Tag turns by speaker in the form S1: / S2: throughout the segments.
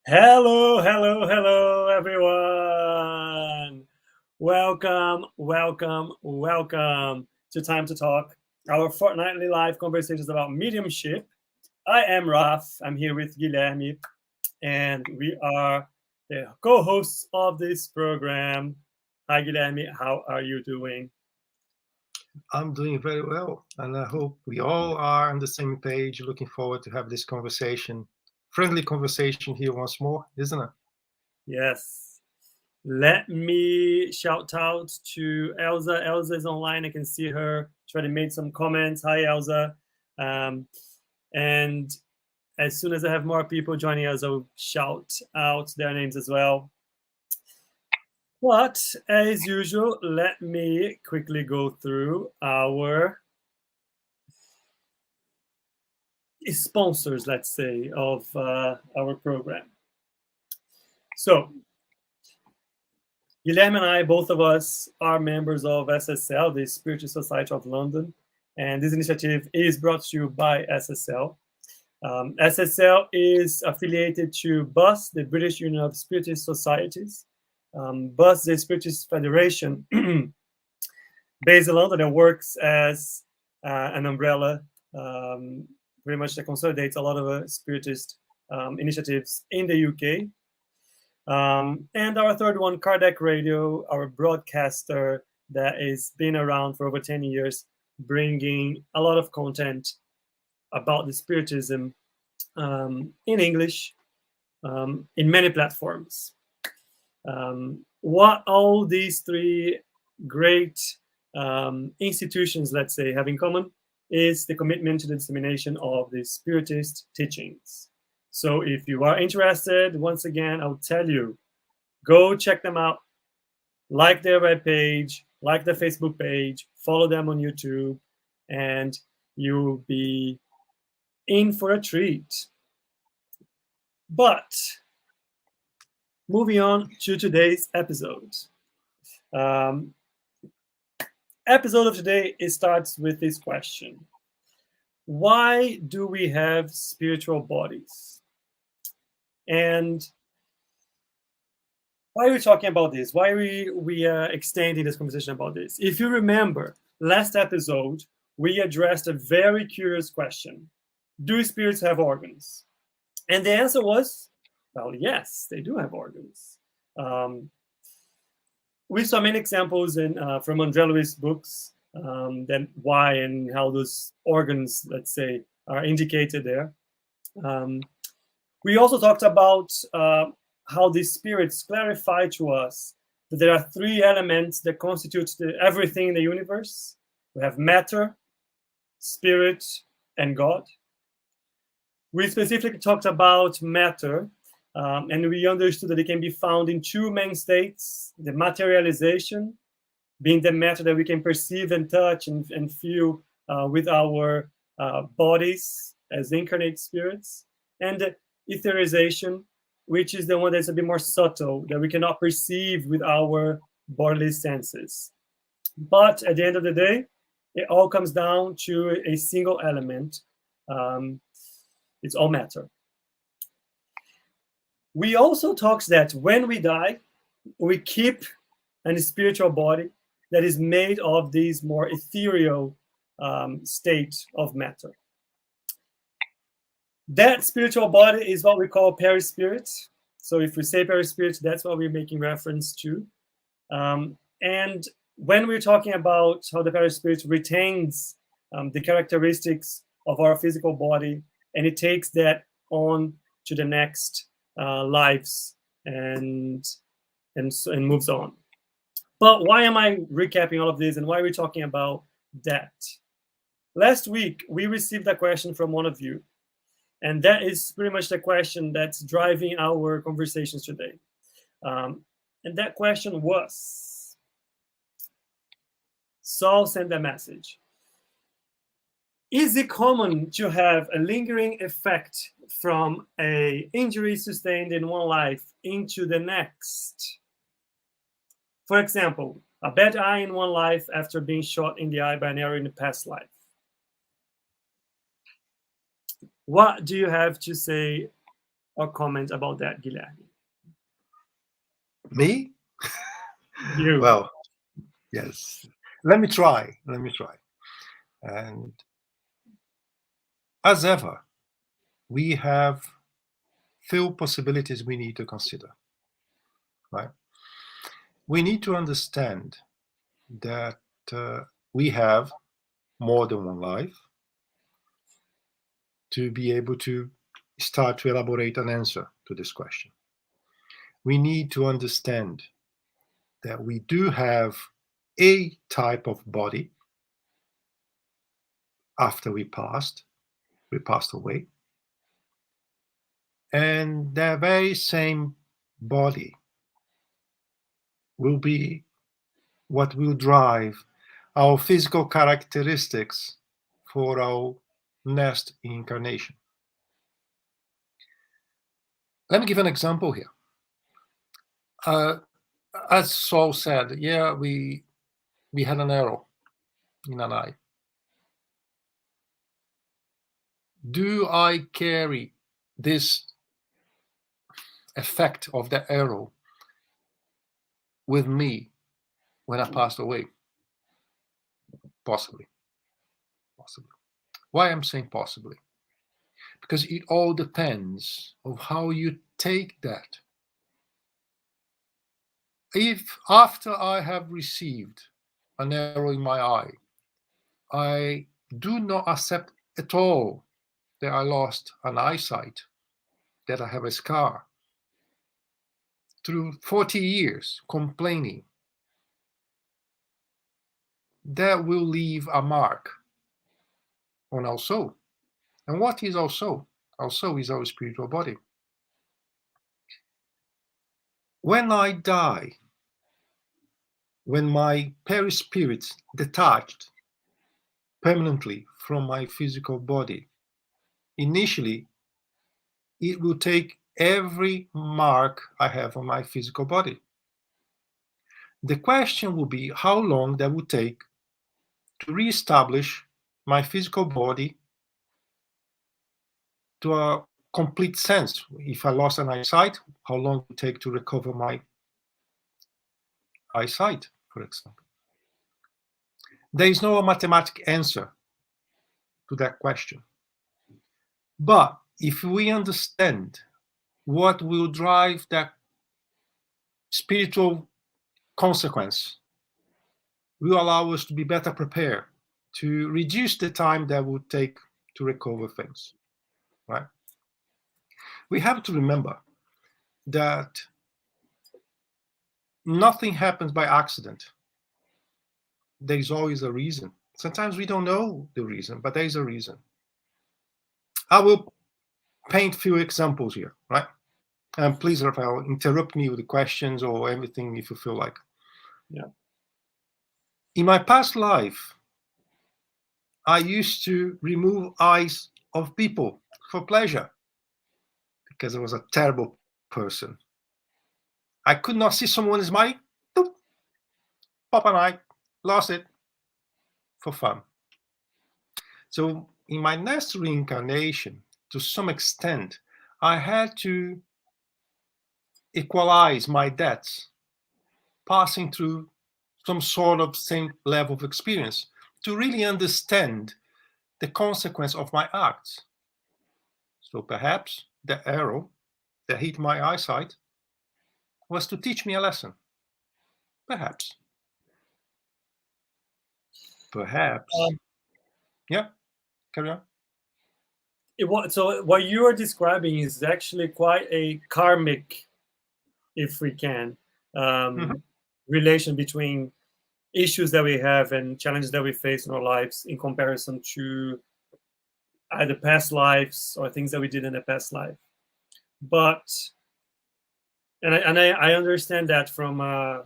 S1: Hello, hello, hello, everyone. Welcome to Time to Talk, our fortnightly live conversations about mediumship. I am Raf. I'm here with Guilherme, and we are the co-hosts of this program. Hi, Guilherme. How are you doing?
S2: I'm doing very well, and I hope we all are on the same page. Looking forward to have this friendly conversation here once more, isn't it?
S1: Yes. Let me shout out to Elsa. Elsa is online. I can see her. She already made some comments. Hi, Elsa. Um, and as soon as I have more people joining us, I'll shout out their names as well. But as usual, let me quickly go through our sponsors, let's say, of our program. So, Guilherme and I, both of us, are members of SSL, the Spiritist Society of London, and this initiative is brought to you by SSL. SSL is affiliated to BUS, the British Union of Spiritist Societies. BUS, the Spiritist Federation, based in London, that works as an umbrella, pretty much that consolidates a lot of Spiritist initiatives in the UK. And our third one, Kardec Radio, our broadcaster that has been around for over 10 years, bringing a lot of content about the Spiritism in English, in many platforms. What all these three great institutions, let's say, have in common is the commitment to the dissemination of the Spiritist teachings. So if you are interested, once again, I'll tell you, go check them out, like their webpage, like their Facebook page, follow them on YouTube, and you'll be in for a treat. But moving on to today's episode. Episode of today, it starts with this question. Why do we have spiritual bodies? And why are we talking about this? Why are we extending this conversation about this? If you remember, last episode, we addressed a very curious question. Do spirits have organs? And the answer was, well, yes, they do have organs. We saw many examples from André Louis' books, then why and how those organs, let's say, are indicated there. We also talked about how these spirits clarify to us that there are three elements that constitute everything in the universe. We have matter, spirit, and God. We specifically talked about matter, and we understood that it can be found in two main states: the materialization, being the matter that we can perceive and touch and feel with our bodies as incarnate spirits, and the etherization, which is the one that's a bit more subtle, that we cannot perceive with our bodily senses. But at the end of the day, it all comes down to a single element. It's all matter. We also talked that when we die, we keep a spiritual body that is made of this more ethereal state of matter. That spiritual body is what we call perispirit. So if we say perispirit, that's what we're making reference to. And when we're talking about how the perispirit retains the characteristics of our physical body, and it takes that on to the next lives and moves on. But why am I recapping all of this, and why are we talking about that? Last week, we received a question from one of you, and that is pretty much the question that's driving our conversations today. And that question was, Saul sent a message. Is it common to have a lingering effect from an injury sustained in one life into the next? For example, a bad eye in one life after being shot in the eye by an arrow in the past life. What do you have to say or comment about that, Guilherme?
S2: Me?
S1: You.
S2: Well, yes. Let me try. And as ever, we have few possibilities we need to consider, right? We need to understand that we have more than one life to be able to start to elaborate an answer to this question. We need to understand that we do have a type of body after we passed away. And that very same body will be what will drive our physical characteristics for our next incarnation. Let me give an example here. As Saul said, yeah, we had an arrow in an eye. Do I carry this effect of the arrow with me when I passed away? Possibly. Why I'm saying possibly? Because it all depends on how you take that. If after I have received an arrow in my eye, I do not accept at all that I lost an eyesight, that I have a scar, through 40 years complaining, that will leave a mark on our soul. And what is our soul? Our soul is our spiritual body. When I die, when my perispirit detached permanently from my physical body, initially it will take every mark I have on my physical body. The question will be how long that would take to reestablish my physical body to a complete sense. If I lost an eyesight, how long would it take to recover my eyesight, for example? There is no mathematical answer to that question. But if we understand what will drive that spiritual consequence, will allow us to be better prepared to reduce the time that would take to recover things, right? We have to remember that nothing happens by accident. There's always a reason. Sometimes we don't know the reason, but there's a reason. I will paint a few examples here, right? And please, Rafael, interrupt me with the questions or everything if you feel like.
S1: Yeah.
S2: In my past life, I used to remove eyes of people for pleasure because I was a terrible person. I could not see someone smiling, pop an eye, lost it for fun. So in my next reincarnation, to some extent, I had to equalize my debts, passing through some sort of same level of experience to really understand the consequence of my acts. So perhaps the arrow that hit my eyesight was to teach me a lesson. Perhaps. Yeah, carry on.
S1: So what you are describing is actually quite a karmic, if we can, relation between issues that we have and challenges that we face in our lives in comparison to either past lives or things that we did in the past life. But I understand that from a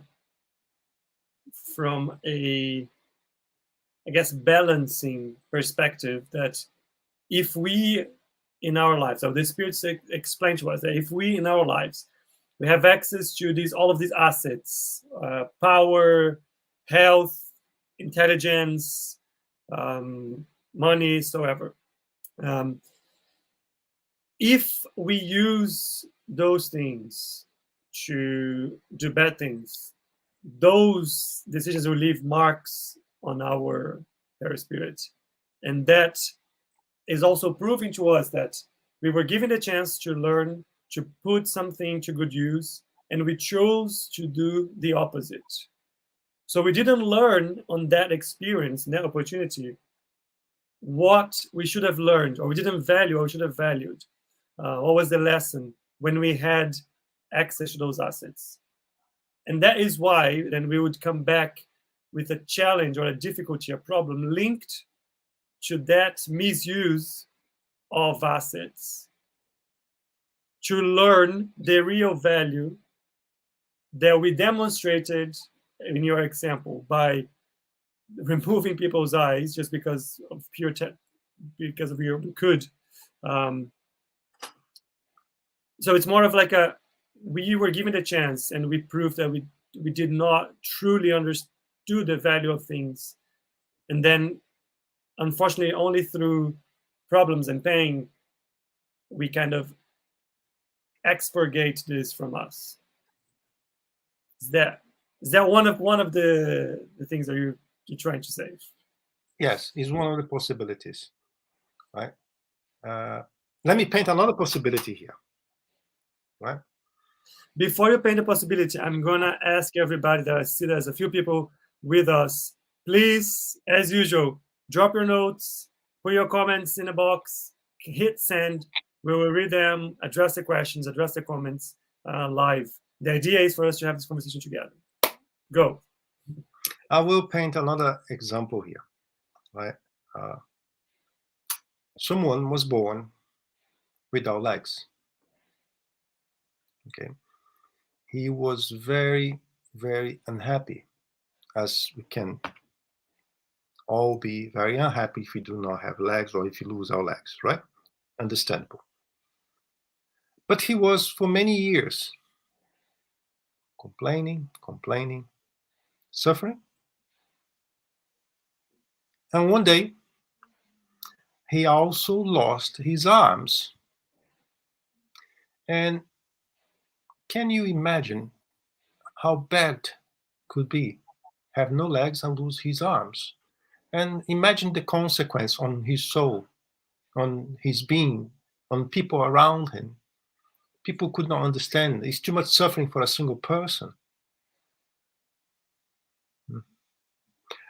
S1: I guess balancing perspective, that if we in our lives, so the spirits explain to us that if we in our lives we have access to all of these assets, power, health, intelligence, money, so ever. if we use those things to do bad things, those decisions will leave marks on our perispirit. And that is also proving to us that we were given the chance to learn, to put something to good use, and we chose to do the opposite. So we didn't learn on that experience, that opportunity, what we should have learned, or we didn't value, or we should have valued. What was the lesson when we had access to those assets? And that is why then we would come back with a challenge or a difficulty, a problem linked to that misuse of assets, to learn the real value that we demonstrated in your example by removing people's eyes just because of because of your could. So it's more of like we were given a chance and we proved that we did not truly understood the value of things, and then unfortunately only through problems and pain we kind of expurgate this from us. Is that one of the things that you're trying to say?
S2: Yes, it's one of the possibilities, right? Let me paint another possibility here, right?
S1: Before you paint the possibility, I'm gonna ask everybody that I see there's a few people with us. Please, as usual, drop your notes, put your comments in the box, hit send. We will read them, address the questions, address the comments live. The idea is for us to have this conversation together. Go.
S2: I will paint another example here, right? Someone was born without legs. Okay. He was very, very unhappy, as we can all be very unhappy if we do not have legs or if we lose our legs, right? Understandable. But he was for many years complaining, suffering. And one day, he also lost his arms. And can you imagine how bad could be? Have no legs and lose his arms. And imagine the consequence on his soul, on his being, on people around him. People could not understand. It's too much suffering for a single person.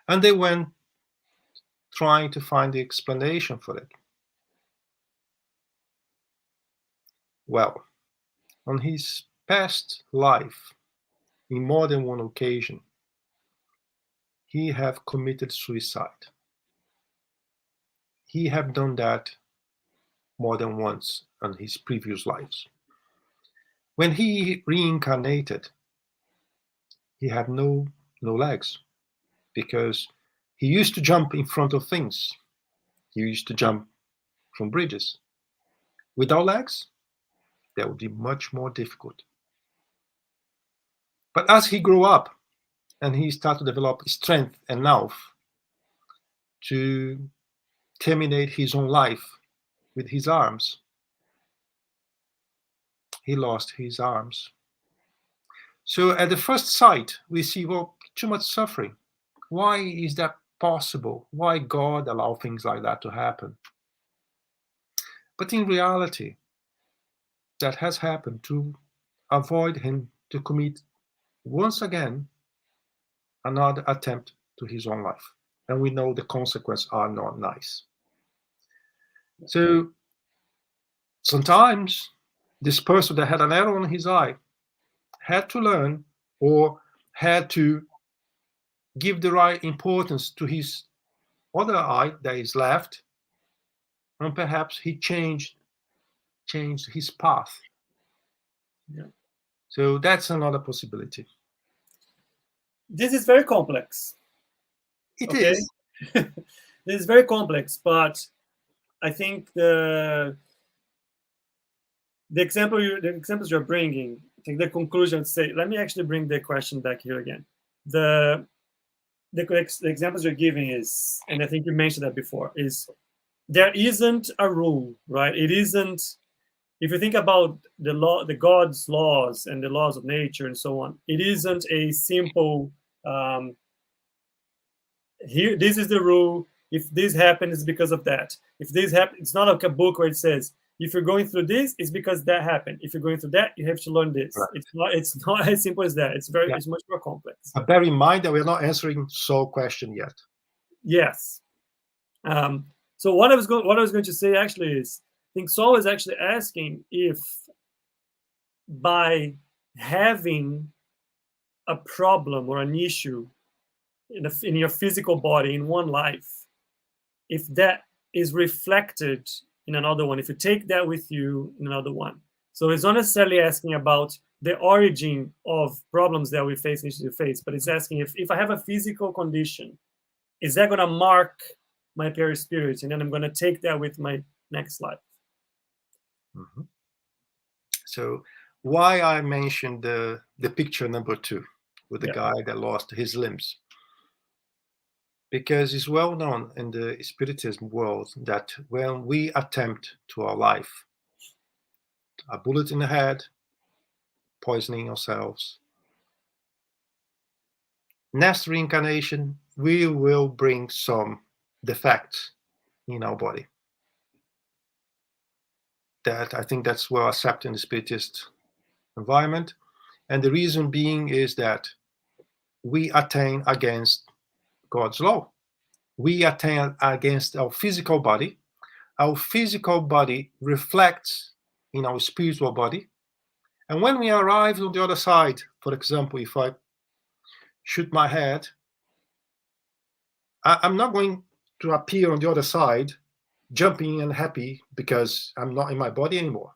S2: And they went trying to find the explanation for it. Well, on his past life, in more than one occasion, he have committed suicide. He have done that more than once in his previous lives. When he reincarnated, he had no legs, because he used to jump in front of things. He used to jump from bridges. Without legs, that would be much more difficult. But as he grew up and he started to develop strength enough to terminate his own life with his arms, he lost his arms. So at the first sight, we see, well, too much suffering. Why is that possible? Why God allow things like that to happen? But in reality, that has happened to avoid him to commit once again another attempt to his own life. And we know the consequences are not nice. So sometimes this person that had an arrow in his eye had to learn, or had to give the right importance to his other eye that is left, and perhaps he changed his path.
S1: Yeah.
S2: So that's another possibility.
S1: This is very complex.
S2: It is.
S1: This is very complex, but I think the examples you're bringing, I think the conclusion say, let me actually bring the question back here again. The examples you're giving is, and I think you mentioned that before, is there isn't a rule, right? It isn't if you think about the God's laws and the laws of nature and so on, it isn't a simple here, this is the rule. If this happens, it's because of that. If this happens, it's not like a book where it says, if you're going through this, it's because that happened. If you're going through that, you have to learn this.
S2: Right.
S1: It's not as simple as that. It's much more complex.
S2: But bear in mind that we're not answering Saul's question yet.
S1: Yes. So what I was going to say actually is, I think Saul is actually asking if by having a problem or an issue in your physical body in one life, if that is reflected in another one, if you take that with you in another one. So it's not necessarily asking about the origin of problems that we face but it's asking if I have a physical condition, is that going to mark my perispirit, and then I'm going to take that with my next life.
S2: Mm-hmm. So why I mentioned the picture number 2 with the guy that lost his limbs, because it's well known in the Spiritism world that when we attempt to our life, a bullet in the head, poisoning ourselves, next reincarnation, we will bring some defects in our body. That I think that's well accepted in the Spiritist environment. And the reason being is that we attain against God's law. We attain against our physical body. Our physical body reflects in our spiritual body. And when we arrive on the other side, for example, if I shoot my head, I'm not going to appear on the other side jumping and happy because I'm not in my body anymore.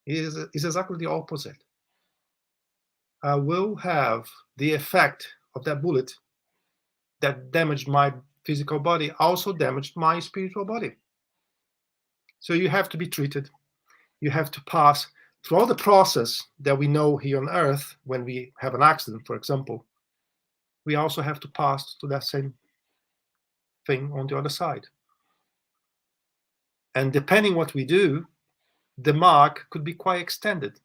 S2: It's exactly the opposite. I will have the effect of that bullet that damaged my physical body, also damaged my spiritual body. So you have to be treated. You have to pass through all the process that we know here on Earth when we have an accident, for example. We also have to pass to that same thing on the other side. And depending what we do, the mark could be quite extended.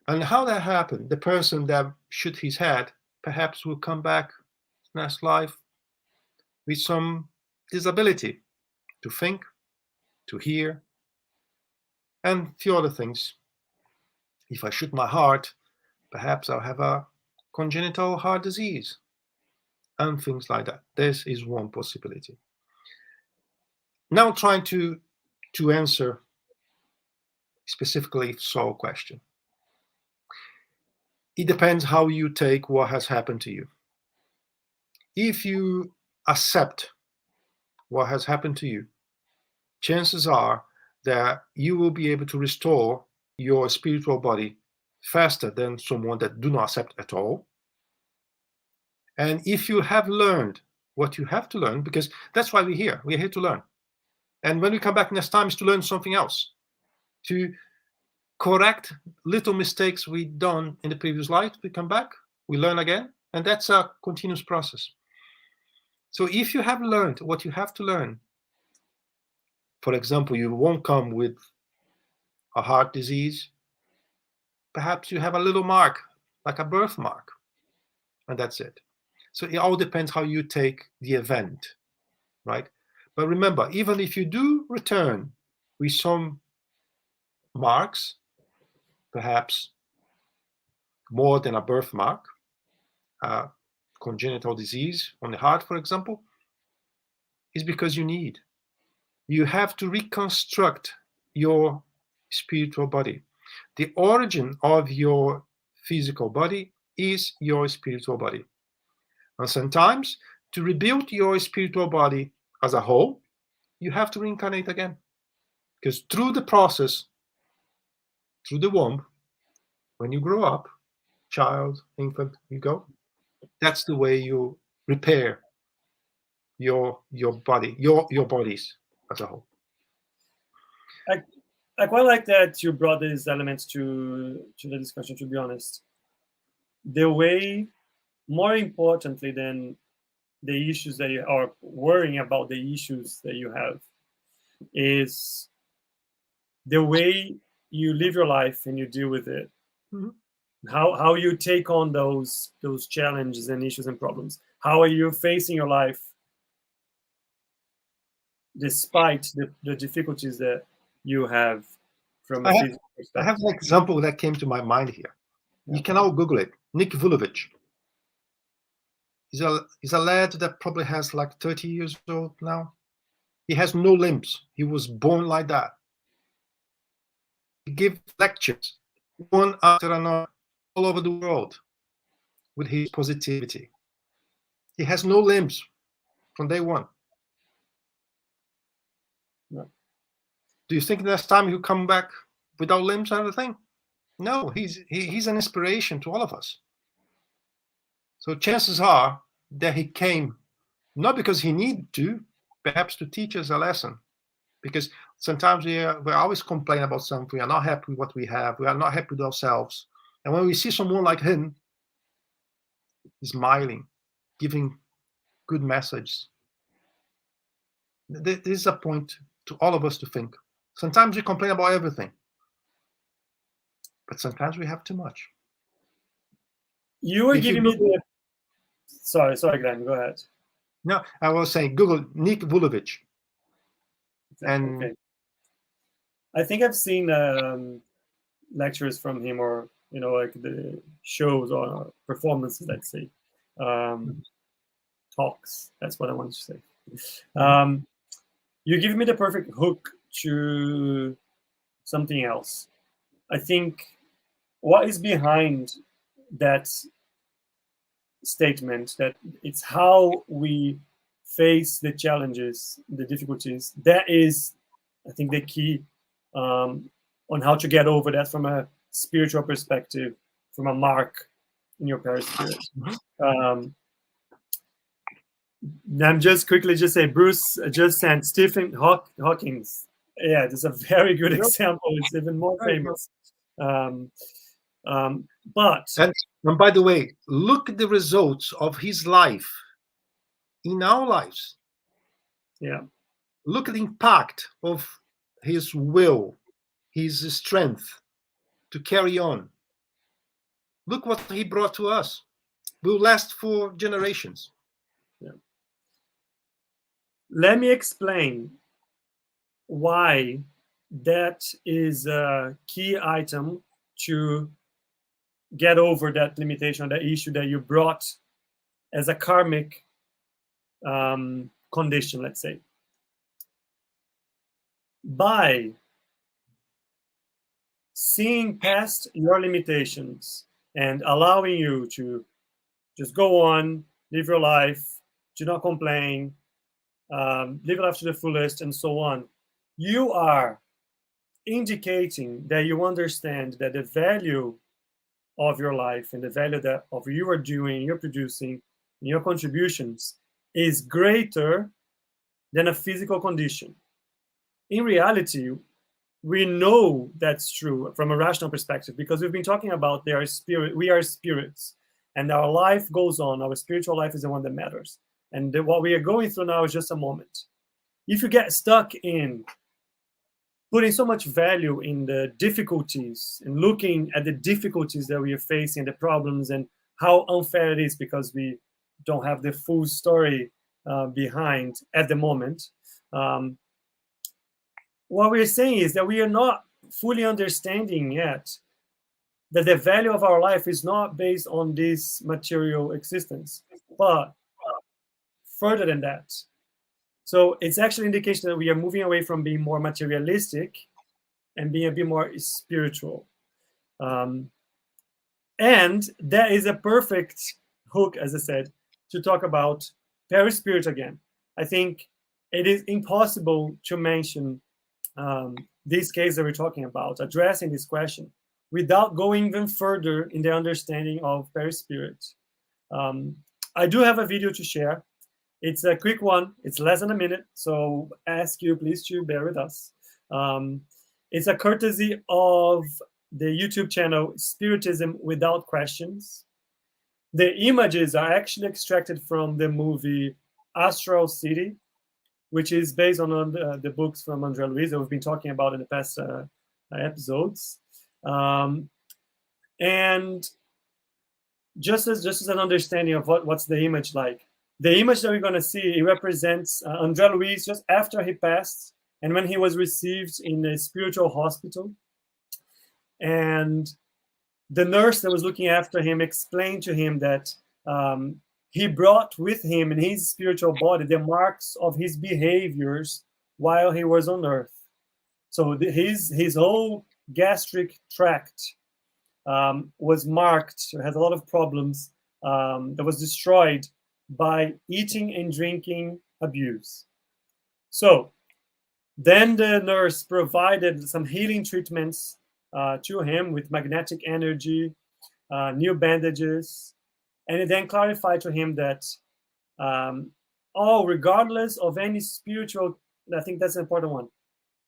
S2: And how that happened, the person that shoot his head perhaps will come back next life with some disability to think, to hear, and a few other things. If I shoot my heart, perhaps I'll have a congenital heart disease and things like that. This is one possibility. Now trying to answer specifically Saul's question. It depends how you take what has happened to you. If you accept what has happened to you, chances are that you will be able to restore your spiritual body faster than someone that do not accept at all. And if you have learned what you have to learn, because that's why we're here to learn. And when we come back next time, is to learn something else, to correct little mistakes we done in the previous life. We come back, we learn again, and that's a continuous process. So if you have learned what you have to learn, for example, you won't come with a heart disease, perhaps you have a little mark, like a birthmark, and that's it. So it all depends how you take the event, right? But remember, even if you do return with some marks, perhaps more than a birthmark, congenital disease on the heart, for example, is because you have to reconstruct your spiritual body. The origin of your physical body is your spiritual body. And sometimes to rebuild your spiritual body as a whole, you have to reincarnate again. Because through the process, through the womb, when you grow up, child, infant, you go, that's the way you repair your body, your bodies as a whole.
S1: I quite like that you brought these elements to the discussion, to be honest. The way, more importantly than the issues that you are worrying about, the issues that you have, is the way you live your life and you deal with it, how you take on those challenges and issues and problems. How are you facing your life despite the difficulties that you have from a physical
S2: I
S1: perspective?
S2: have an example that came to my mind here. You can all Google it. Nick Vulovic. He's a lad that probably has like 30 years old now. He has no limbs. He was born like that. He gives lectures one after another all over the world with his positivity. He has no limbs from day one.
S1: No.
S2: Do you think next time he'll come back without limbs and everything? No, he's an inspiration to all of us. So chances are that he came not because he needed to, perhaps to teach us a lesson. Because sometimes we always complain about something. We are not happy with what we have. We are not happy with ourselves. And when we see someone like him smiling, giving good messages, this is a point to all of us to think. Sometimes we complain about everything, but sometimes we have too much.
S1: You were giving me the... Sorry, Glenn, go ahead.
S2: No, I was saying Google Nick Vulovic. And
S1: okay. I think I've seen lectures from him, or like the shows or performances, let's say, talks. That's what I want to say. You give me the perfect hook to something else. I think what is behind that statement, that it's how we face the challenges, the difficulties, that is, I think, the key on how to get over that from a spiritual perspective, from a mark in your perispirit. I'm just quickly say Bruce just sent Stephen Hawking's. Yeah, this is a very good example. It's even more famous. But
S2: and by the way, look at the results of his life in our lives.
S1: Yeah.
S2: Look at the impact of his will, his strength to carry on. Look what he brought to us. Will last for generations.
S1: Yeah. Let me explain why that is a key item to get over that limitation, that issue that you brought as a karmic condition, let's say. By seeing past your limitations and allowing you to just go on, live your life, do not complain, live your life to the fullest, and so on, you are indicating that you understand that the value of your life and the value that of you are doing, you're producing, your contributions is greater than a physical condition. In reality, we know that's true from a rational perspective, because we've been talking about we are spirits, and our life goes on. Our spiritual life is the one that matters. And what we are going through now is just a moment. If you get stuck in putting so much value in the difficulties and looking at the difficulties that we are facing, the problems, and how unfair it is because we don't have the full story behind at the moment, what we're saying is that we are not fully understanding yet that the value of our life is not based on this material existence, but further than that. So it's actually an indication that we are moving away from being more materialistic and being a bit more spiritual. And that is a perfect hook, as I said, to talk about perispirit again. I think it is impossible to mention this case that we're talking about, addressing this question, without going even further in the understanding of perispirit. I do have a video to share. It's a quick one. It's less than a minute, so ask you please to bear with us. It's a courtesy of the YouTube channel Spiritism Without Questions. The images are actually extracted from the movie Astral City, which is based on the books from André Luiz that we've been talking about in the past episodes. And just as an understanding of what's the image like. The image that we're going to see, it represents André Luiz just after he passed and when he was received in a spiritual hospital. And the nurse that was looking after him explained to him that he brought with him in his spiritual body the marks of his behaviors while he was on earth. So his whole gastric tract was marked, had a lot of problems, that was destroyed by eating and drinking abuse. So then the nurse provided some healing treatments to him with magnetic energy, new bandages, and it then clarified to him that regardless of any spiritual, I think that's an important one,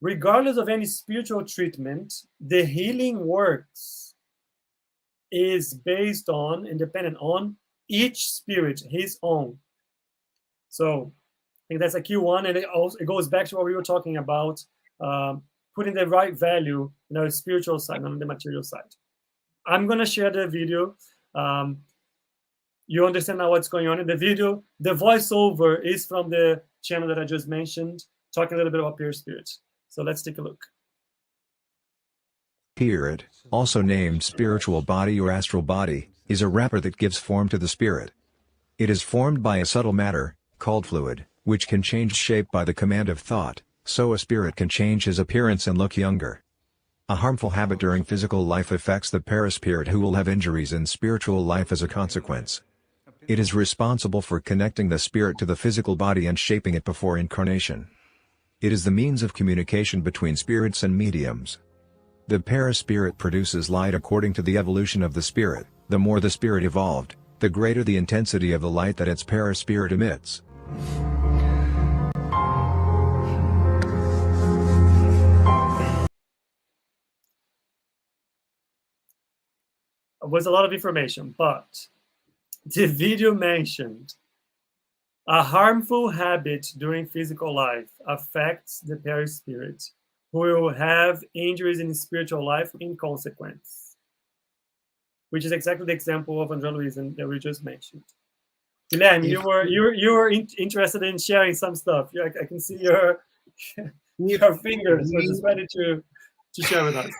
S1: regardless of any spiritual treatment, the healing works is based on and dependent on each spirit, his own. So I think that's a key one, and it goes back to what we were talking about, putting the right value in our spiritual side, not on the material side. I'm going to share the video. You understand now what's going on in the video. The voiceover is from the channel that I just mentioned, talking a little bit about pure spirit. So let's take a look.
S3: Spirit, also named spiritual body or astral body, is a wrapper that gives form to the spirit. It is formed by a subtle matter, called fluid, which can change shape by the command of thought, so a spirit can change his appearance and look younger. A harmful habit during physical life affects the paraspirit, who will have injuries in spiritual life as a consequence. It is responsible for connecting the spirit to the physical body and shaping it before incarnation. It is the means of communication between spirits and mediums. The paraspirit produces light according to the evolution of the spirit. The more the spirit evolved, the greater the intensity of the light that its paraspirit emits.
S1: It was a lot of information, but the video mentioned a harmful habit during physical life affects the paraspirit, who will have injuries in spiritual life in consequence, which is exactly the example of André Luiz that we just mentioned. Guilherme, you were interested in sharing some stuff. I can see your fingers are just ready to share with us.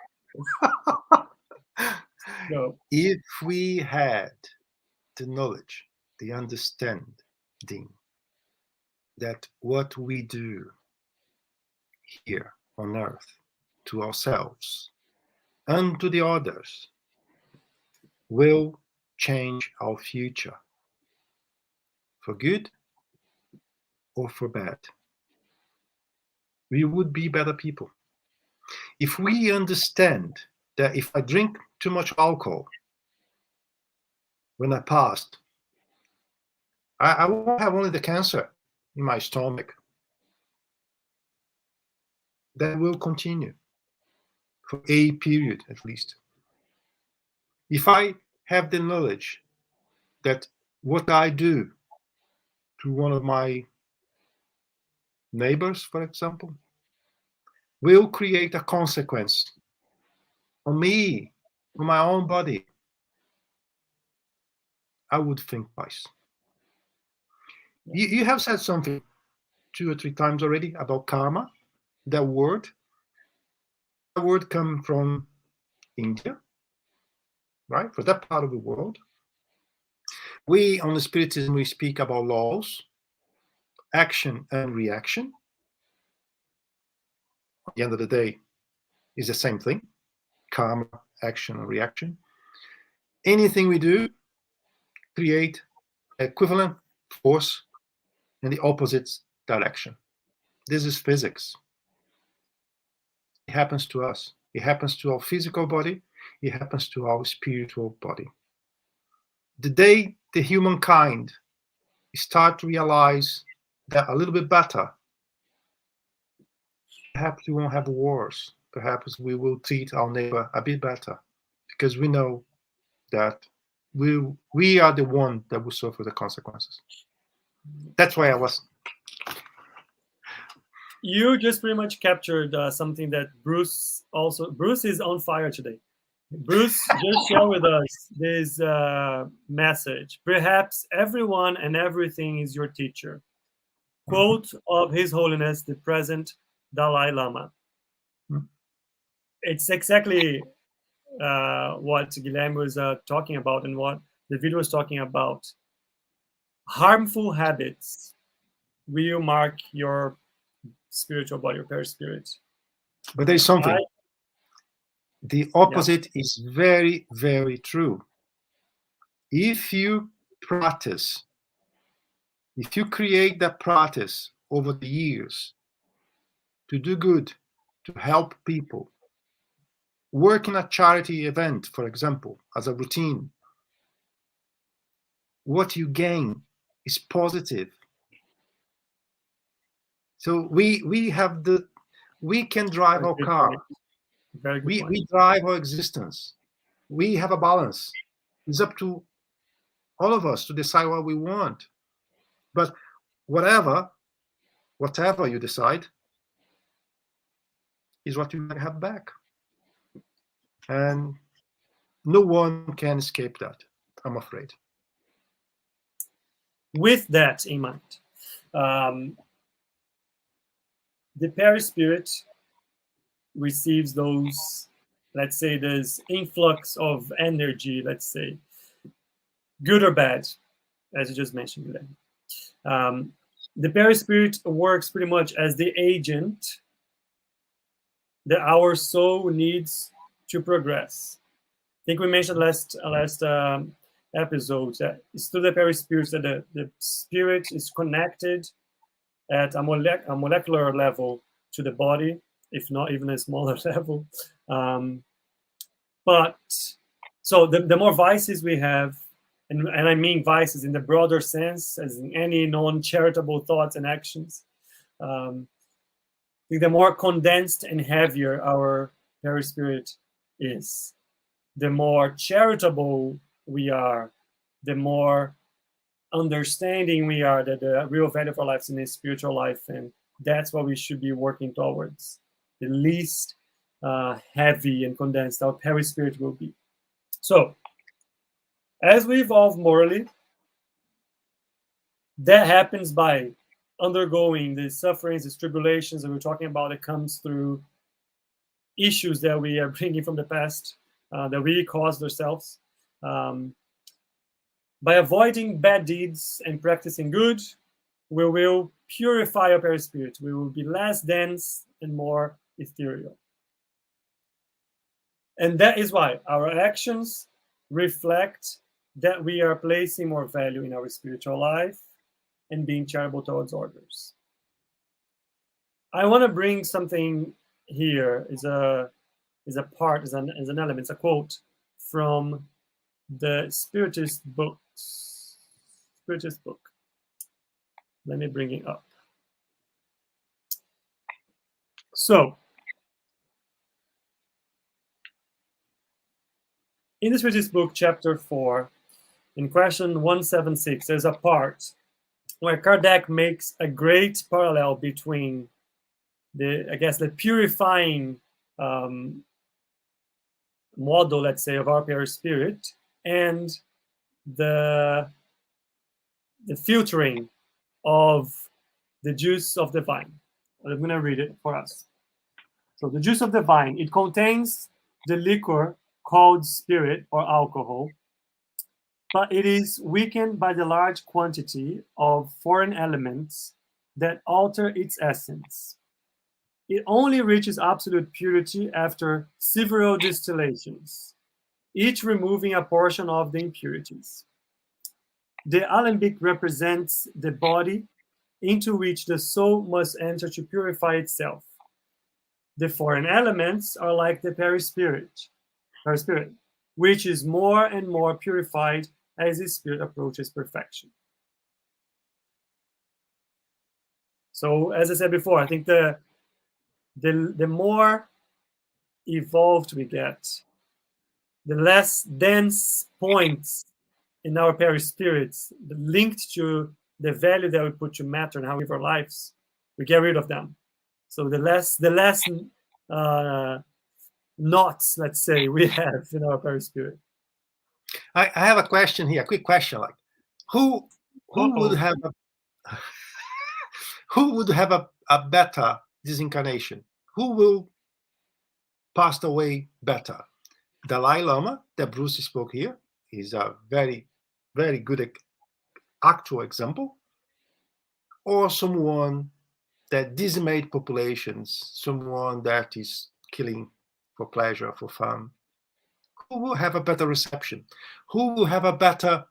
S1: So,
S2: if we had the knowledge, the understanding that what we do here on earth to ourselves and to the others will change our future for good or for bad, we would be better people. If we understand that if I drink too much alcohol when I passed, I won't have only the cancer in my stomach. That will continue for a period at least. If I have the knowledge that what I do to one of my neighbors, for example, will create a consequence on me, on my own body, I would think twice. You have said something 2 or 3 times already about karma. That word comes from India, right? For that part of the world. We, on the Spiritism, we speak about laws, action and reaction. At the end of the day, is the same thing. Karma, action and reaction. Anything we do create equivalent force in the opposite direction. This is physics. It happens to us. It happens to our physical body. It happens to our spiritual body. The day the humankind start to realize that a little bit better, perhaps we won't have wars. Perhaps we will treat our neighbor a bit better, because we know that we are the one that will suffer the consequences. That's why I was.
S1: You just pretty much captured something that Bruce is on fire today. Bruce just shared with us this message. Perhaps everyone and everything is your teacher. Quote of His Holiness the present Dalai Lama. It's exactly what Guilherme was talking about and what the video was talking about. Harmful habits will mark your spiritual body, your perispirit.
S2: But there's something. The opposite is very, very true. If you practice, if you create that practice over the years to do good, to help people, work in a charity event, for example, as a routine, what you gain is positive. So we can drive our car. We drive our existence. We have a balance. It's up to all of us to decide what we want. But whatever you decide is what you have back. And no one can escape that, I'm afraid.
S1: With that in mind, the perispirit receives those, let's say, this influx of energy, let's say, good or bad, as you just mentioned, Guilherme. The perispirit works pretty much as the agent that our soul needs to progress. I think we mentioned last episode that it's through the perispirit that the spirit is connected at a molecular level to the body, if not even a smaller level. But so the more vices we have, and I mean vices in the broader sense, as in any non-charitable thoughts and actions, I think the more condensed and heavier our perispirit is, the more charitable we are, the more understanding we are that the real value of our lives in the spiritual life, and that's what we should be working towards. The least heavy and condensed our perispirit will be. So, as we evolve morally, that happens by undergoing the sufferings, the tribulations that we're talking about that comes through issues that we are bringing from the past, that we caused ourselves. By avoiding bad deeds and practicing good, we will purify our perispirit. We will be less dense and more ethereal. And that is why our actions reflect that we are placing more value in our spiritual life and being charitable towards others. I want to bring something here as an element, it's a quote from the Spiritist book. Let me bring it up. So, in the Spiritist book, chapter 4, in question 176, there's a part where Kardec makes a great parallel between the purifying model, let's say, of our perispirit and the filtering of the juice of the vine. I'm going to read it for us. So the juice of the vine, it contains the liquor called spirit or alcohol, but it is weakened by the large quantity of foreign elements that alter its essence. It only reaches absolute purity after several distillations, each removing a portion of the impurities. The alembic represents the body into which the soul must enter to purify itself. The foreign elements are like the perispirit, which is more and more purified as the spirit approaches perfection. So, as I said before, I think the more evolved we get, the less dense points in our perispirits linked to the value that we put to matter and how we live our lives, we get rid of them. So the less knots, let's say, we have in our perispirit.
S2: I have a question here, a quick question, like who would have who would have a better disincarnation? Who will pass away better? Dalai Lama, that Bruce spoke here, is a very, very good actual example, or someone that decimate populations, someone that is killing for pleasure, for fun. Who will have a better reception? Who will have a better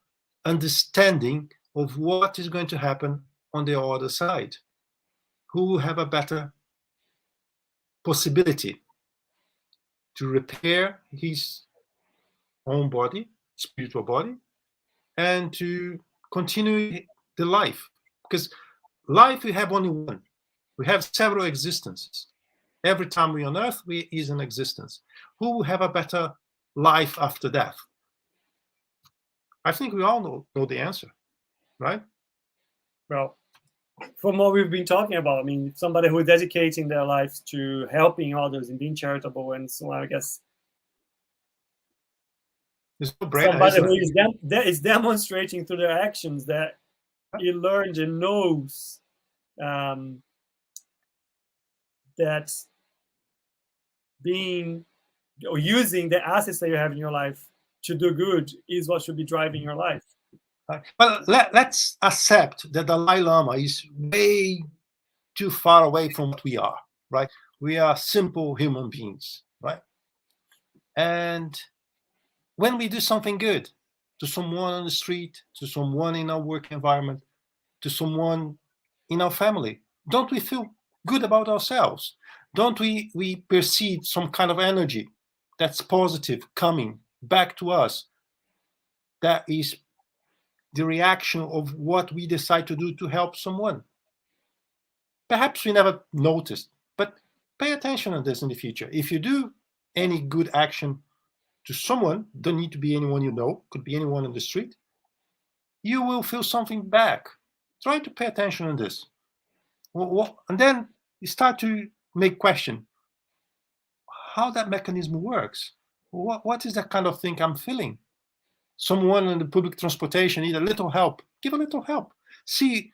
S2: understanding of what is going to happen on the other side? Who will have a better possibility to repair his own body, spiritual body, and to continue the life? Because life, we have only one. We have several existences. Every time we're on earth, we is an existence. Who will have a better life after death? I think we all know the answer, right?
S1: Well, from what we've been talking about, I mean, somebody who is dedicating their lives to helping others and being charitable and so on, I guess.
S2: There's no brainer,
S1: Somebody who is demonstrating through their actions that he learned and knows that being or using the assets that you have in your life to do good is what should be driving your life.
S2: Well, let's accept that the Dalai Lama is way too far away from what we are, right? We are simple human beings, right? And when we do something good to someone on the street, to someone in our work environment, to someone in our family, don't we feel good about ourselves? Don't we perceive some kind of energy that's positive coming back to us? That is the reaction of what we decide to do to help someone. Perhaps we never noticed, but pay attention on this in the future. If you do any good action to someone, don't need to be anyone you know, could be anyone on the street, you will feel something back. Try to pay attention on this. And then you start to make question how that mechanism works. What is that kind of thing I'm feeling? Someone in the public transportation need a little help, give a little help. See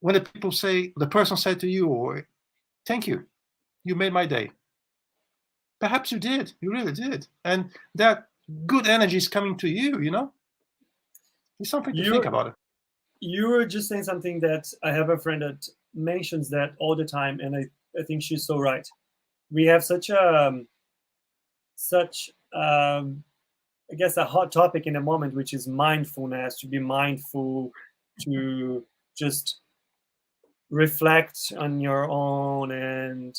S2: when the person said to you, or thank you, you made my day. Perhaps you did, you really did. And that good energy is coming to you, you know? It's something to think about it.
S1: You were just saying something that I have a friend that mentions that all the time, and I think she's so right. We have such I guess a hot topic in the moment, which is mindfulness, to be mindful, to just reflect on your own and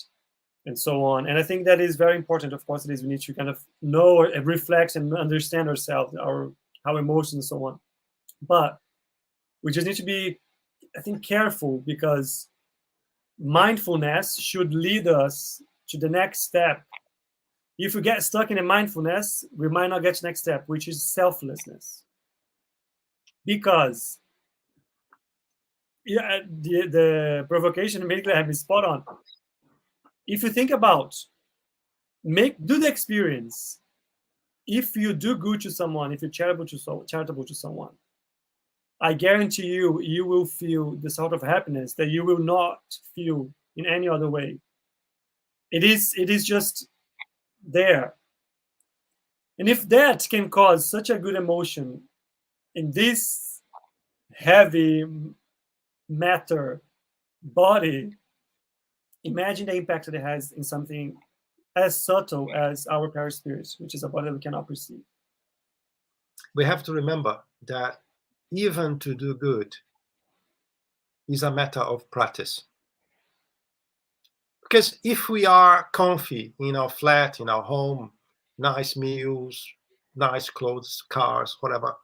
S1: so on. And I think that is very important. Of course, it is. We need to kind of know and reflect and understand ourselves, our emotions and so on. But we just need to be, I think, careful, because mindfulness should lead us to the next step. If we get stuck in a mindfulness, we might not get to the next step, which is selflessness. Because the provocation immediately have been spot on. If you think about, do the experience. If you do good to someone, if you're charitable to someone, I guarantee you will feel the sort of happiness that you will not feel in any other way. It is just there. And if that can cause such a good emotion in this heavy matter body, imagine the impact that it has in something as subtle as our perispirit, which is a body that we cannot perceive.
S2: We have to remember that even to do good is a matter of practice. Because if we are comfy in our flat, in our home, nice meals, nice clothes, cars, whatever,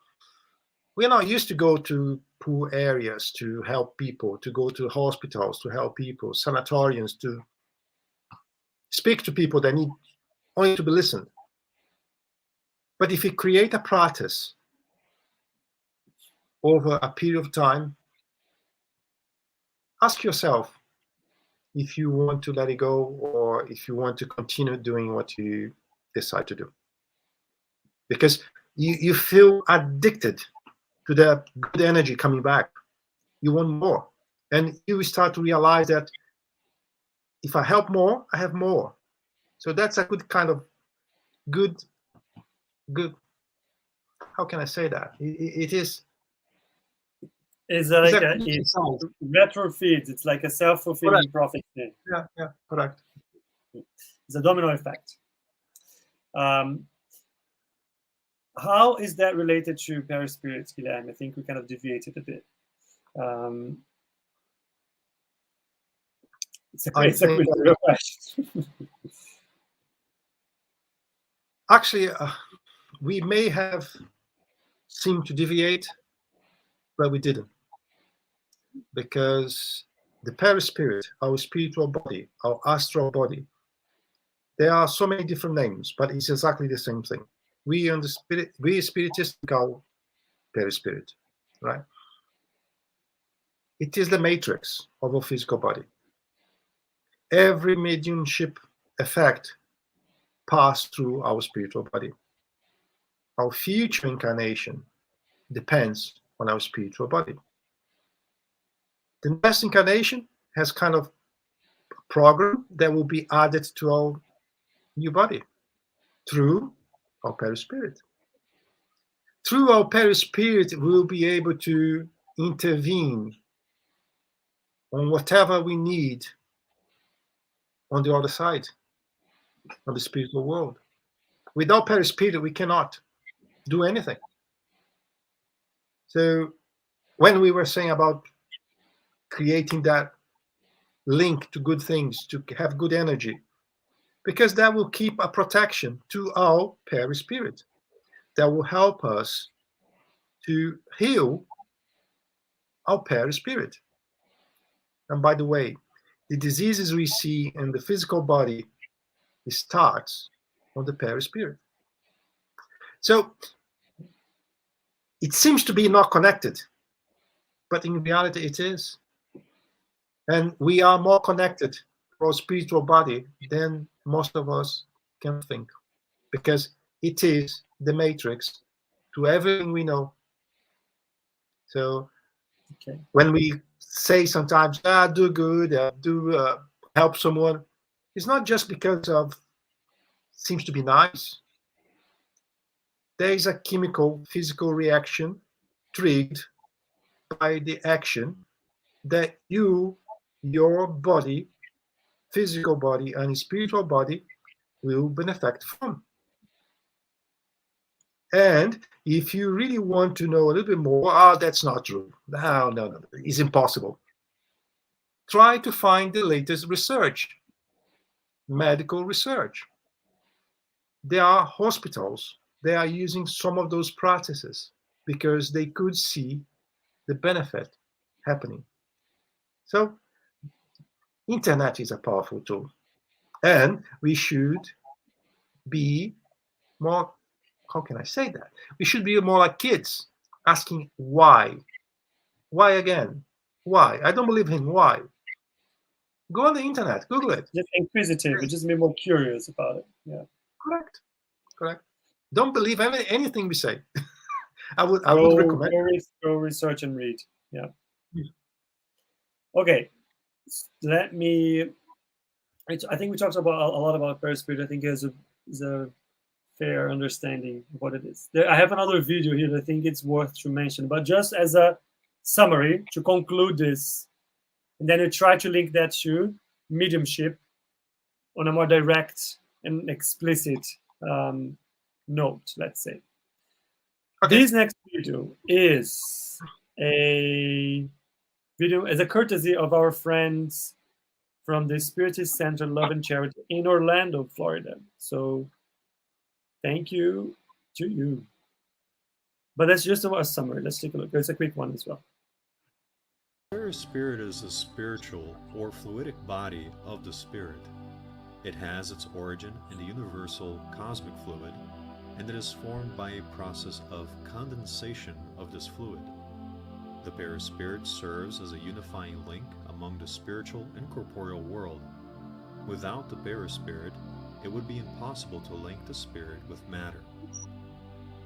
S2: we're not used to go to poor areas to help people, to go to hospitals to help people, sanatoriums to speak to people that need only to be listened. But if you create a practice over a period of time, ask yourself, if you want to let it go, or if you want to continue doing what you decide to do. Because you feel addicted to that good energy coming back. You want more. And you start to realize that if I help more, I have more. So that's a good kind of good, how can I say that? It is.
S1: It's like
S2: It's a
S1: it
S2: exercise.
S1: retrofeeds. It's like a self-fulfilling prophecy.
S2: Yeah, correct.
S1: It's a domino effect. How is that related to paraspirits, Guilherme? I think we kind of deviated a bit. It's a great question.
S2: Actually, we may have seemed to deviate, but we didn't. Because the paraspirit, our spiritual body, our astral body, there are so many different names, but it's exactly the same thing. We spiritists call paraspirit, right? It is the matrix of our physical body. Every mediumship effect passed through our spiritual body. Our future incarnation depends on our spiritual body. The next incarnation has kind of a program that will be added to our new body through our perispirit. Through our perispirit, we'll be able to intervene on whatever we need on the other side of the spiritual world. Without perispirit, we cannot do anything. So when we were saying about creating that link to good things, to have good energy, because that will keep a protection to our perispirit. That will help us to heal our perispirit. And by the way, the diseases we see in the physical body starts on the perispirit. So it seems to be not connected, but in reality it is. And we are more connected to our spiritual body than most of us can think, because it is the matrix to everything we know. So when we say sometimes, do good, do help someone, it's not just because of seems to be nice. There is a chemical, physical reaction triggered by the action that your body, physical body and spiritual body will benefit from. And if you really want to know a little bit more, that's not true. No, it's impossible. Try to find the latest research, medical research. There are hospitals, they are using some of those practices because they could see the benefit happening. So internet is a powerful tool, and we should be more, how can I say that? We should be more like kids, asking why. Why again? Why? I don't believe in why. Go on the internet, Google it.
S1: Just inquisitive, just be more curious about it. Yeah.
S2: Correct. Don't believe anything we say. I would recommend.
S1: Go research and read. Yeah. Okay. Let me. I think we talked about a lot about perispirit. I think is a fair understanding of what it is. I have another video here that I think it's worth to mention, but just as a summary to conclude this, and then we try to link that to mediumship on a more direct and explicit note, let's say. Okay. This next video is a video as a courtesy of our friends from the Spiritist Center Love and Charity in Orlando, Florida. So thank you to you. But that's just a summary. Let's take a look. It's a quick one as well.
S4: Spirit is a spiritual or fluidic body of the spirit. It has its origin in the universal cosmic fluid, and it is formed by a process of condensation of this fluid. The perispirit serves as a unifying link among the spiritual and corporeal world. Without the perispirit, it would be impossible to link the spirit with matter.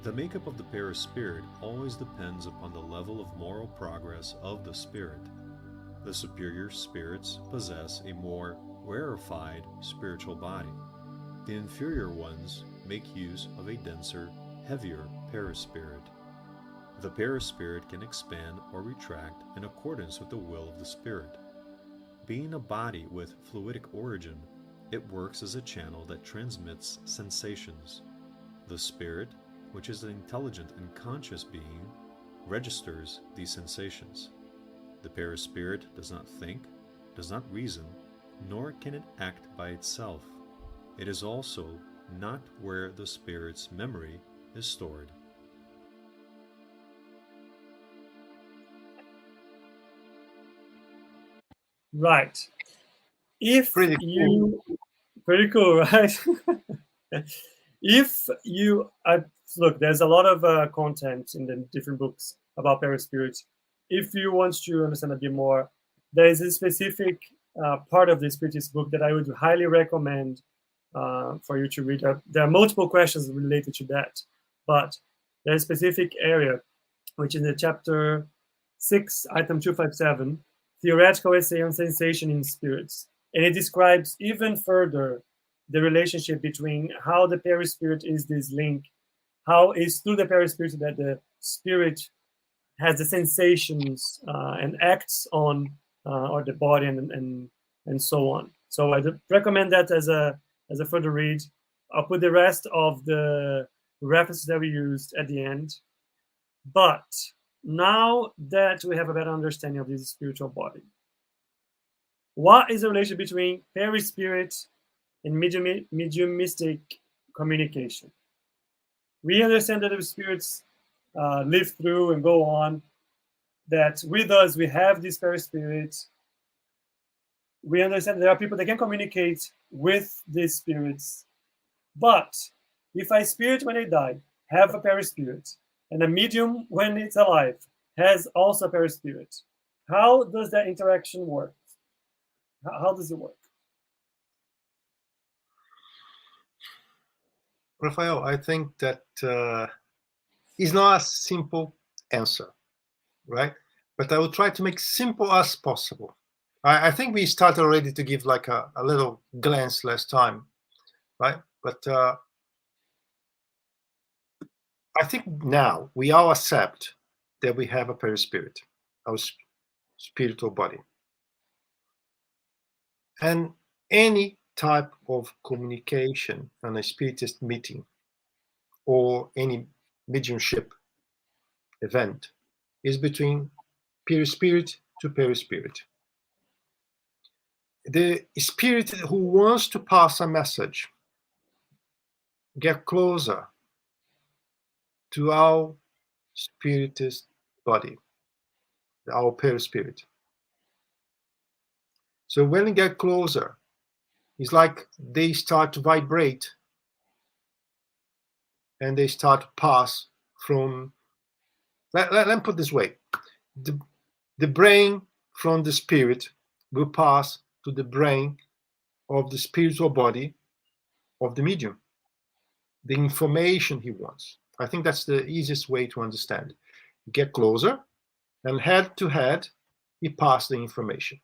S4: The makeup of the perispirit always depends upon the level of moral progress of the spirit. The superior spirits possess a more rarefied spiritual body. The inferior ones make use of a denser, heavier perispirit. The perispirit can expand or retract in accordance with the will of the spirit. Being a body with fluidic origin, it works as a channel that transmits sensations. The spirit, which is an intelligent and conscious being, registers these sensations. The perispirit does not think, does not reason, nor can it act by itself. It is also not where the spirit's memory is stored.
S1: Right. If
S2: Pretty
S1: you, pretty cool, right? If you, look, there's a lot of content in the different books about perispirit. If you want to understand a bit more, there is a specific part of the Spiritist book that I would highly recommend for you to read. There are multiple questions related to that, but there's a specific area, which is in the chapter 6, item 257, Theoretical Essay on Sensation in Spirits. And it describes even further the relationship between how the perispirit is this link, how it's through the perispirit that the spirit has the sensations and acts on or the body and so on. So I recommend that as a further read. I'll put the rest of the references that we used at the end. But now that we have a better understanding of this spiritual body, what is the relation between perispirit and mediumistic communication? We understand that the spirits live through and go on, that with us we have this perispirit. We understand there are people that can communicate with these spirits. But if a spirit, when they die, have a perispirit, and a medium, when it's alive, has also a perispirit, how does that interaction work? How does it work?
S2: Rafael, I think that is not a simple answer, right? But I will try to make simple as possible. I think we started already to give like a little glance last time, right? But I think now we all accept that we have a perispirit, our spiritual body. And any type of communication on a spiritist meeting or any mediumship event is between perispirit to perispirit. The spirit who wants to pass a message get closer to our spiritist body, our perispirit. So when they get closer, it's like they start to vibrate and they start to pass from, let me put this way, the brain from the spirit will pass to the brain of the spiritual body of the medium, the information he wants. I think that's the easiest way to understand. Get closer, and head to head, he passes the information.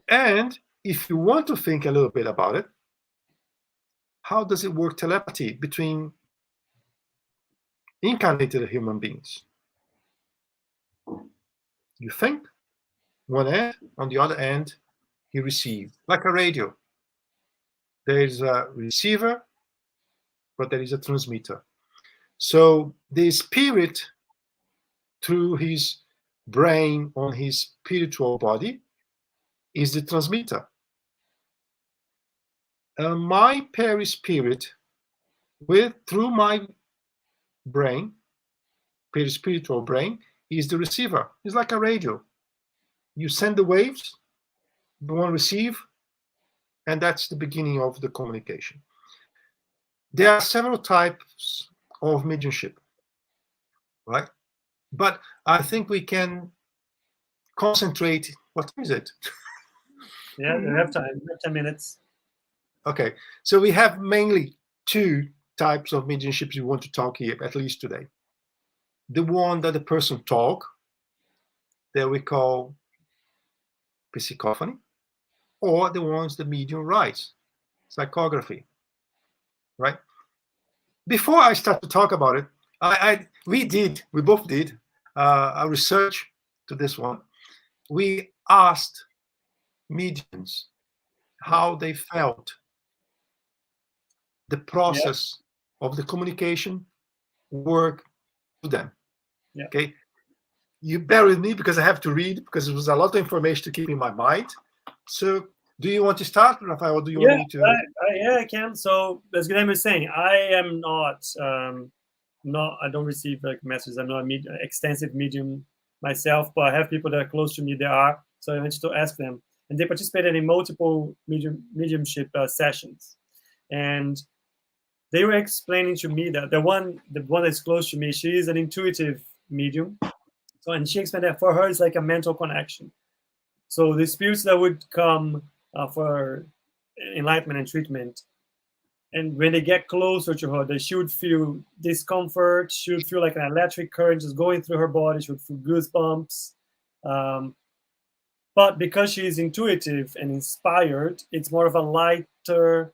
S2: And if you want to think a little bit about it, how does it work telepathy between incarnated human beings? You think, one end, on the other end, you receive, like a radio. There is a receiver, but there is a transmitter. So the spirit, through his brain on his spiritual body, is the transmitter. My perispirit, through my brain, perispiritual brain, is the receiver. It's like a radio. You send the waves, the one receive, and that's the beginning of the communication. There are several types of mediumship, right? But I think we can concentrate What time is it?
S1: Yeah, we have time. We have 10 minutes.
S2: Okay, so we have mainly two types of mediumship we want to talk here, at least today. The one that the person talk, that we call psychophony, or the ones the medium writes, psychography, right? Before I start to talk about it, we both did a research to this one. We asked mediums how they felt the process of the communication work to them.
S1: Yeah.
S2: Okay, you bear with me because I have to read, because there was a lot of information to keep in my mind. So do you want to start, Rafael, or do you want me to?
S1: Yeah, I can. So as Guilherme was saying, I am not, I don't receive like messages. I'm not an extensive medium myself, but I have people that are close to me that are. So I wanted to ask them, and they participated in multiple mediumship sessions, and they were explaining to me that the one that's close to me, she is an intuitive medium. So, and she explained that for her, it's like a mental connection. So the spirits that would come for enlightenment and treatment, and when they get closer to her, that she would feel discomfort. She would feel like an electric current just going through her body. She would feel goosebumps. But because she is intuitive and inspired, it's more of a lighter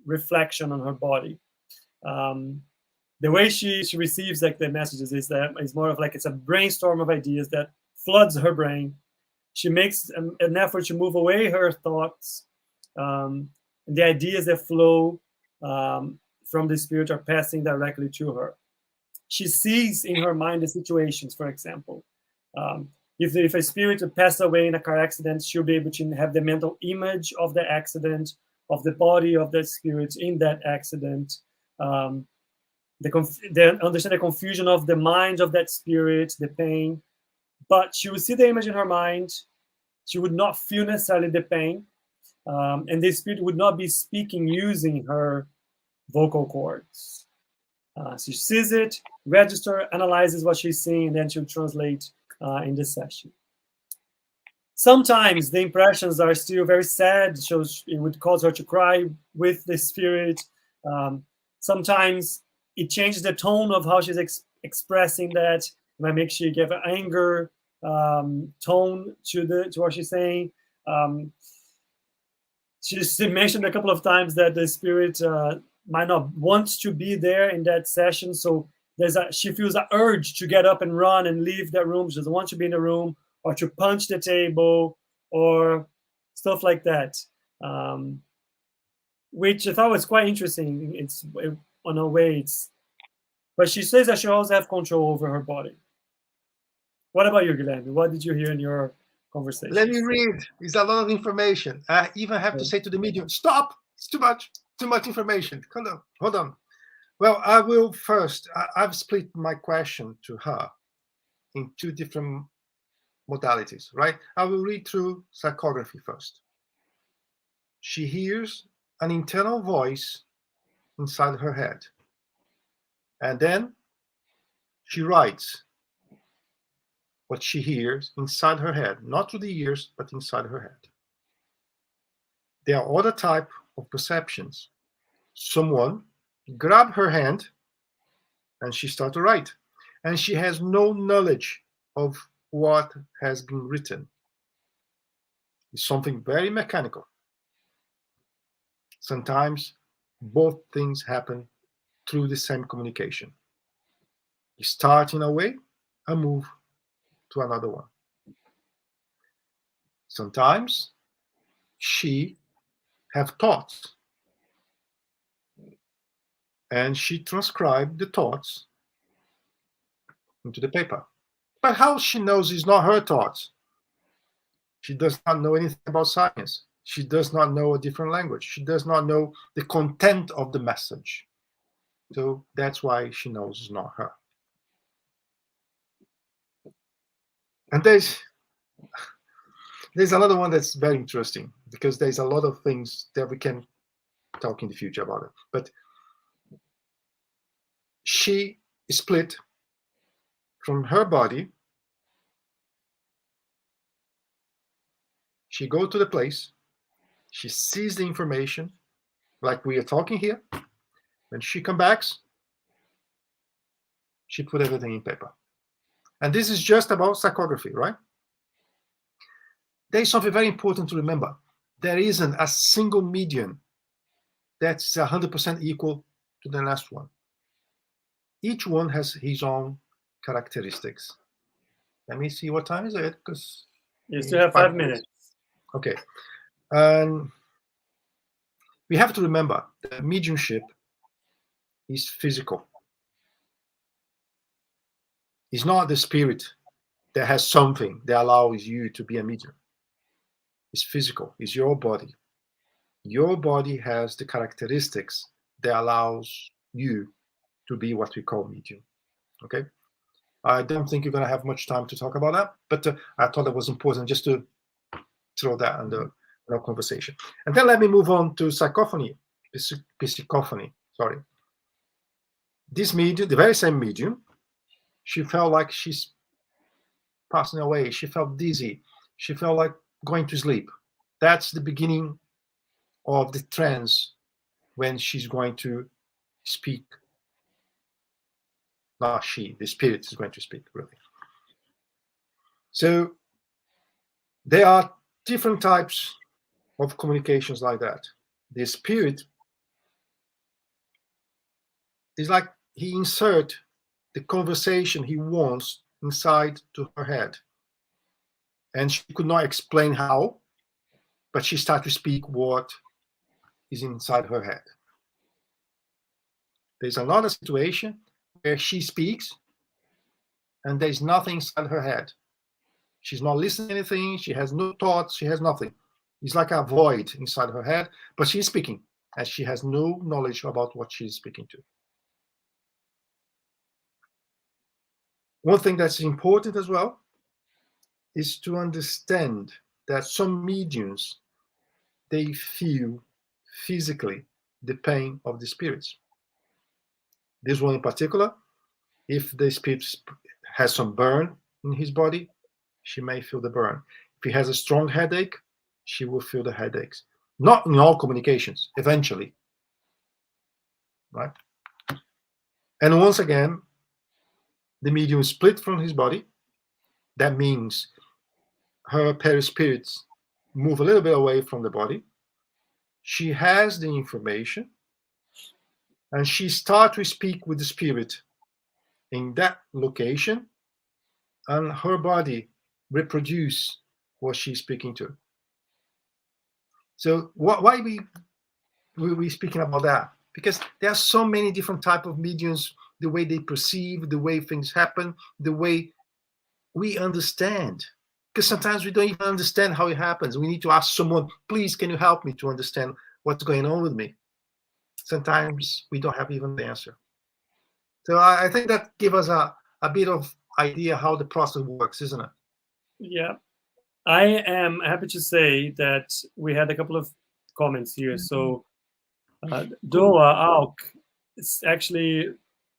S1: reflection on her body. The way she receives like the messages is that it's more of like it's a brainstorm of ideas that floods her brain. She makes an effort to move away her thoughts. And the ideas that flow from the spirit are passing directly to her. She sees in her mind the situations, for example. If a spirit passed away in a car accident, she'll be able to have the mental image of the accident, of the body of that spirit in that accident. They understand the confusion of the mind of that spirit, the pain. But she would see the image in her mind. She would not feel necessarily the pain. And the spirit would not be speaking using her vocal cords. She sees it, registers, analyzes what she's seeing, and then she'll translate in the session. Sometimes the impressions are still very sad, so it would cause her to cry with the spirit. Sometimes it changes the tone of how she's expressing that. It might make she give an anger tone to what she's saying. She mentioned a couple of times that the spirit might not want to be there in that session, so she feels an urge to get up and run and leave that room. She doesn't want to be in the room, or to punch the table, or stuff like that, which I thought was quite interesting. On a way, but she says that she also has control over her body. What about you, Guilherme? What did you hear in your conversation?
S2: Let me read. It's a lot of information. I even have to say to the medium, stop. It's too much information. Hold on. Well, I will first, I've split my question to her in two different modalities, right? I will read through psychography first. She hears an internal voice inside her head. And then she writes what she hears inside her head, not through the ears, but inside her head. There are other type of perceptions. Someone grab her hand and she starts to write. And she has no knowledge of what has been written. It's something very mechanical. Sometimes both things happen through the same communication. You start in a way and move to another one. Sometimes she have thoughts and she transcribed the thoughts into the paper. But how she knows it's not her thoughts? She does not know anything about science. She does not know a different language. She does not know the content of the message. So that's why she knows it's not her. And there's another one that's very interesting, because there's a lot of things that we can talk in the future about it. But she split from her body She go to the place, she sees the information, like we are talking here. When she comes back, she put everything in paper. And this is just about psychography, right? There is something very important to remember. There isn't a single medium that's 100% equal to the last one. Each one has his own characteristics. Let me see, what time is it? Because
S1: you still have 5 minutes.
S2: Okay. And we have to remember that mediumship is physical. It's not the spirit that has something that allows you to be a medium. It's physical. It's your body. Your body has the characteristics that allows you to be what we call medium. Okay? I don't think you're going to have much time to talk about that, but I thought it was important just to throw that in our conversation. And then let me move on to psychophony. Sorry. This medium, the very same medium, she felt like she's passing away. She felt dizzy. She felt like going to sleep. That's the beginning of the trance when she's going to speak. Not she, the spirit is going to speak, really. So there are different types of communications like that. The spirit is like he insert the conversation he wants inside to her head. And she could not explain how, but she started to speak what is inside her head. There's another situation where she speaks and there's nothing inside her head. She's not listening to anything. She has no thoughts. She has nothing. It's like a void inside her head, but she's speaking and she has no knowledge about what she's speaking to. One thing that's important as well is to understand that some mediums, they feel physically the pain of the spirits. This one in particular, if the spirit has some burn in his body, she may feel the burn. If he has a strong headache, she will feel the headaches. Not in all communications, eventually. Right? And once again, the medium is split from his body. That means her perispirits move a little bit away from the body. She has the information, and she starts to speak with the spirit in that location, and her body reproduce what she's speaking to. So why we speaking about that? Because there are so many different types of mediums, the way they perceive, the way things happen, the way we understand. Because sometimes we don't even understand how it happens. We need to ask someone, please, can you help me to understand what's going on with me? Sometimes we don't have even the answer. So I think that gives us a bit of idea how the process works, isn't it?
S1: Yeah. I am happy to say that we had a couple of comments here. So Doa Auk actually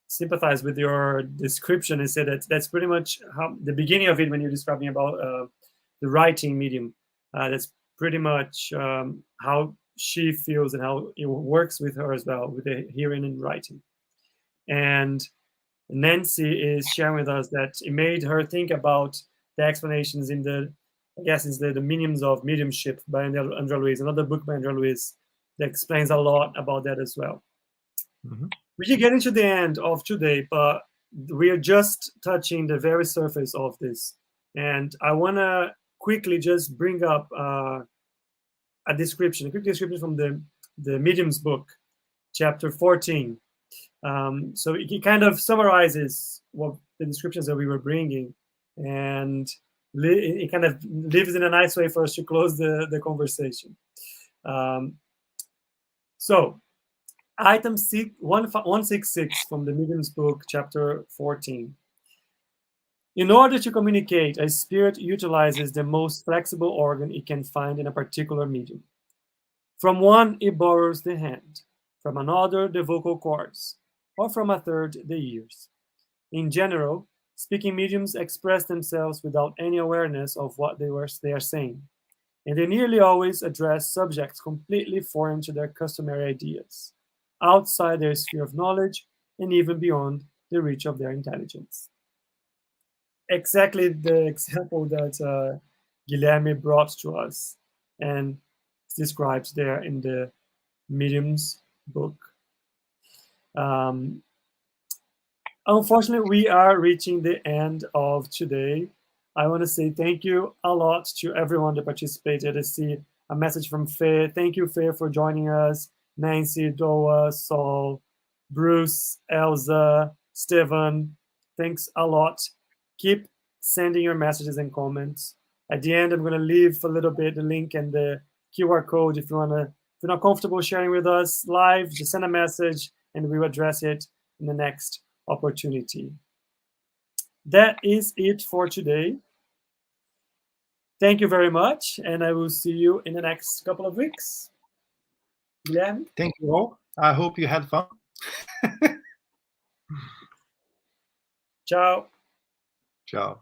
S1: sympathized with your description and said that that's pretty much how the beginning of it when you're describing about the writing medium. That's pretty much how she feels and how it works with her as well, with the hearing and writing. And Nancy is sharing with us that it made her think about the explanations in the, I guess it's the Meanings of Mediumship by André Luiz, another book by André Luiz that explains a lot about that as well. Mm-hmm. We can get into the end of today, but we are just touching the very surface of this. And I want to quickly just bring up a quick description from the Medium's book, chapter 14. So it kind of summarizes what the descriptions that we were bringing, and it kind of lives in a nice way for us to close the conversation. So item 166 from the Medium's book, chapter 14. In order to communicate, a spirit utilizes the most flexible organ it can find in a particular medium. From one, it borrows the hand, from another, the vocal cords, or from a third, the ears. In general, speaking mediums express themselves without any awareness of what they are saying. and they nearly always address subjects completely foreign to their customary ideas, outside their sphere of knowledge and even beyond the reach of their intelligence. Exactly the example that Guilherme brought to us and described there in the Mediums book. Unfortunately, we are reaching the end of today. I want to say thank you a lot to everyone that participated. I see a message from Faye. Thank you, Faye, for joining us. Nancy, Doa, Saul, Bruce, Elza, Stephen, thanks a lot. Keep sending your messages and comments. At the end, I'm going to leave a little bit the link and the QR code if you're not comfortable sharing with us live, just send a message and we will address it in the next opportunity. That is it for today. Thank you very much, and I will see you in the next couple of weeks. Guilherme?
S2: Thank you all. I hope you had fun.
S1: Ciao.
S2: Ciao.